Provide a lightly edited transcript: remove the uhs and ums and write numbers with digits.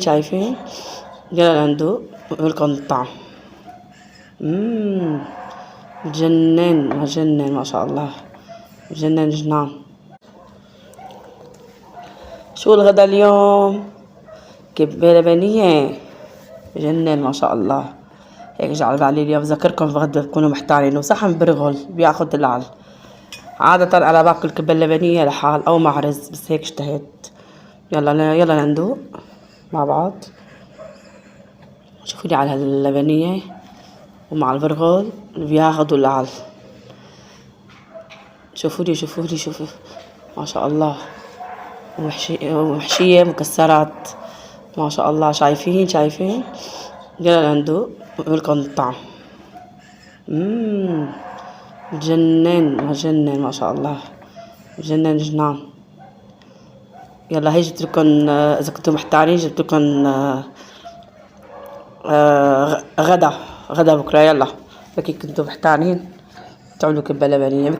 شايفين؟ يلا ندوق ولكم الطعم. مجنن مجنن ما شاء الله، مجنن جنان. شو الغدا اليوم؟ كبة لبنية، مجنن ما شاء الله. هيك جعل بالي اليوم بذكركم بغدا تكونوا محتارين، وصحن برغل بياخد العل. عادة أنا باكل كبة اللبنية لحال أو مع رز، بس هيك اشتهيت. يلا ندوق مع بعض. شوفوا لي على هاللبنية ومع البرغل اللي بياخدوا العل. شوفوا لي ما شاء الله. ومحشية مكسرات ما شاء الله. شايفين؟ يلا ندوق ولكم الطعم. مجنن ما شاء الله، مجنن جنان. يلا هي جبت لكم، اذا كنتوا محتارين جبت لكم غدا بكره. يلا اذا كنتوا محتارين تعملوا كبة لبنية.